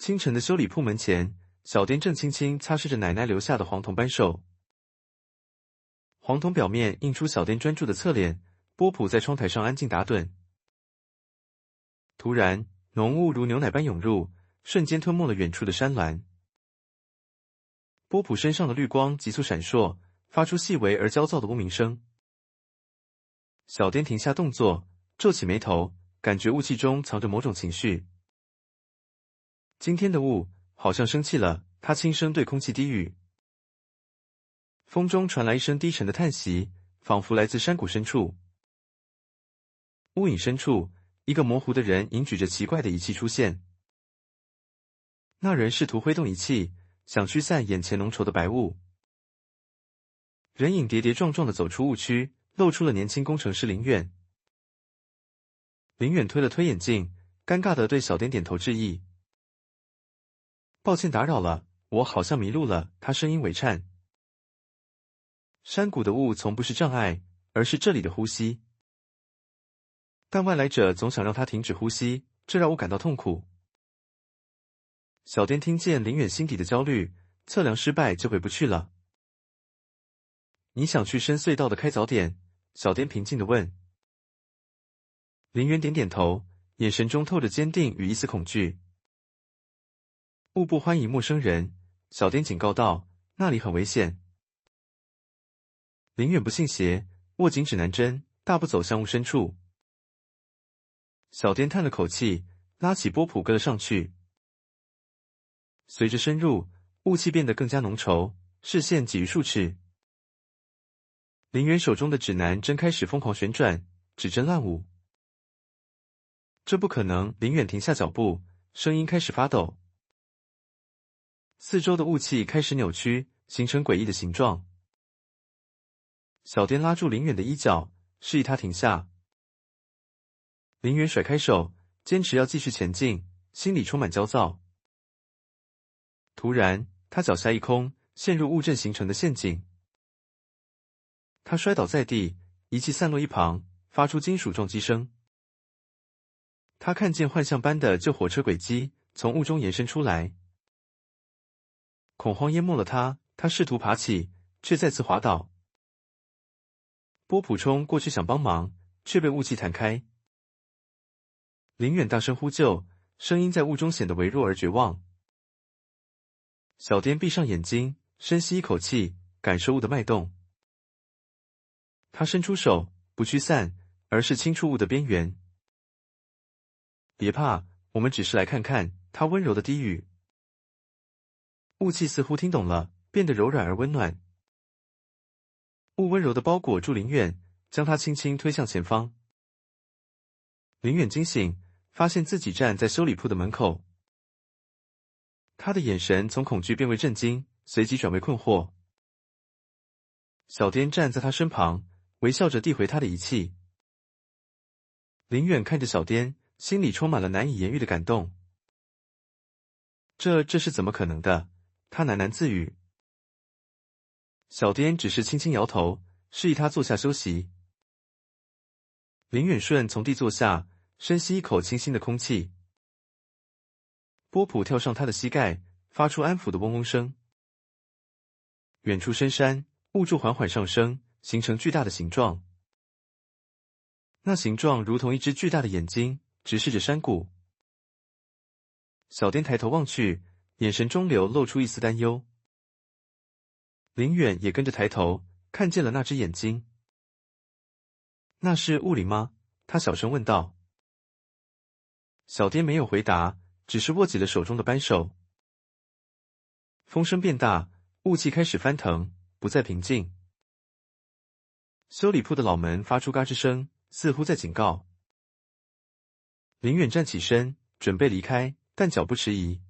清晨的修理铺门前，小颠正轻轻擦拭着奶奶留下的黄铜扳手。黄铜表面映出小颠专注的侧脸，波普在窗台上安静打盹。突然，浓雾如牛奶般涌入，瞬间吞没了远处的山峦。波普身上的绿光急速闪烁，发出细微而焦躁的嗡鸣声。小颠停下动作，皱起眉头，感觉雾气中藏着某种情绪。今天的雾好像生气了，他轻声对空气低语。风中传来一声低沉的叹息，仿佛来自山谷深处。屋影深处，一个模糊的人引举着奇怪的仪器出现。那人试图挥动仪器，想驱散眼前浓稠的白雾。人影跌跌撞撞地走出雾区，露出了年轻工程师林远。林远推了推眼镜，尴尬地对小颠点头致意。抱歉打扰了，我好像迷路了，他声音微颤。山谷的雾从不是障碍，而是这里的呼吸。但外来者总想让他停止呼吸，这让我感到痛苦。小颠听见林远心底的焦虑，测量失败就回不去了。你想去深隧道的开凿点？小颠平静地问。林远点点头，眼神中透着坚定与一丝恐惧。勿不欢迎陌生人，小颠警告道，那里很危险。林远不信邪，握紧指南针，大步走向雾深处。小颠叹了口气，拉起波普跟了上去。随着深入，雾气变得更加浓稠，视线几于数尺。林远手中的指南针开始疯狂旋转，指针乱舞。这不可能！林远停下脚步，声音开始发抖。四周的雾气开始扭曲，形成诡异的形状。小颠拉住林远的衣角，示意他停下。林远甩开手，坚持要继续前进，心里充满焦躁。突然，他脚下一空，陷入雾阵形成的陷阱。他摔倒在地，仪器散落一旁，发出金属撞击声。他看见幻象般的旧火车轨迹从雾中延伸出来。恐慌淹没了他，他试图爬起，却再次滑倒。波普冲过去想帮忙，却被雾气弹开。林远大声呼救，声音在雾中显得微弱而绝望。小颠闭上眼睛，深吸一口气，感受雾的脉动。他伸出手，不驱散，而是轻触雾的边缘。别怕，我们只是来看看，他温柔的低语。雾气似乎听懂了，变得柔软而温暖。雾温柔地包裹住林远，将他轻轻推向前方。林远惊醒，发现自己站在修理铺的门口。他的眼神从恐惧变为震惊，随即转为困惑。小颠站在他身旁，微笑着递回他的仪器。林远看着小颠，心里充满了难以言喻的感动。这是怎么可能的？他喃喃自语。小颠只是轻轻摇头，示意他坐下休息。林远顺从地坐下，深吸一口清新的空气。波普跳上他的膝盖，发出安抚的嗡嗡声。远处深山，雾柱缓缓上升，形成巨大的形状。那形状如同一只巨大的眼睛，直视着山谷。小颠抬头望去，眼神中露出一丝担忧。林远也跟着抬头，看见了那只眼睛。那是雾灵吗？他小声问道。小颠没有回答，只是握紧了手中的扳手。风声变大，雾气开始翻腾，不再平静。修理铺的老门发出嘎吱声，似乎在警告。林远站起身，准备离开，但脚步迟疑。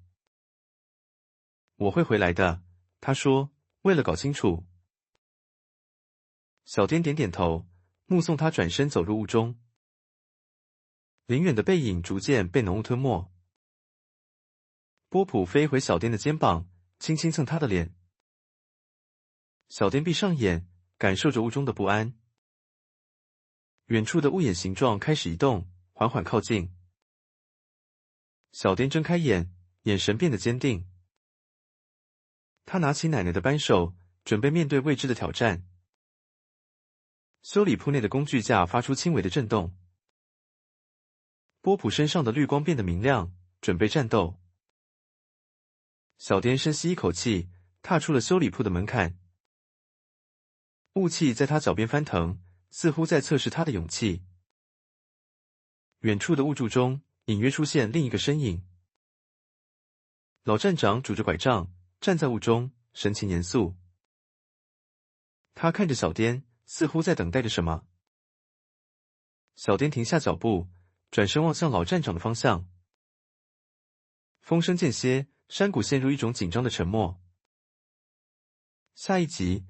我会回来的，他说，为了搞清楚。小颠点点头，目送他转身走入雾中。林远的背影逐渐被浓雾吞没。波普飞回小颠的肩膀，轻轻蹭他的脸。小颠闭上眼，感受着雾中的不安。远处的雾眼形状开始移动，缓缓靠近。小颠睁开眼，眼神变得坚定。他拿起奶奶的扳手，准备面对未知的挑战。修理铺内的工具架发出轻微的震动，波普身上的绿光变得明亮，准备战斗。小颠深吸一口气，踏出了修理铺的门槛。雾气在他脚边翻腾，似乎在测试他的勇气。远处的雾柱中，隐约出现另一个身影。老站长拄着拐杖，站在雾中，神情严肃。他看着小颠，似乎在等待着什么。小颠停下脚步，转身望向老站长的方向。风声间歇，山谷陷入一种紧张的沉默。下一集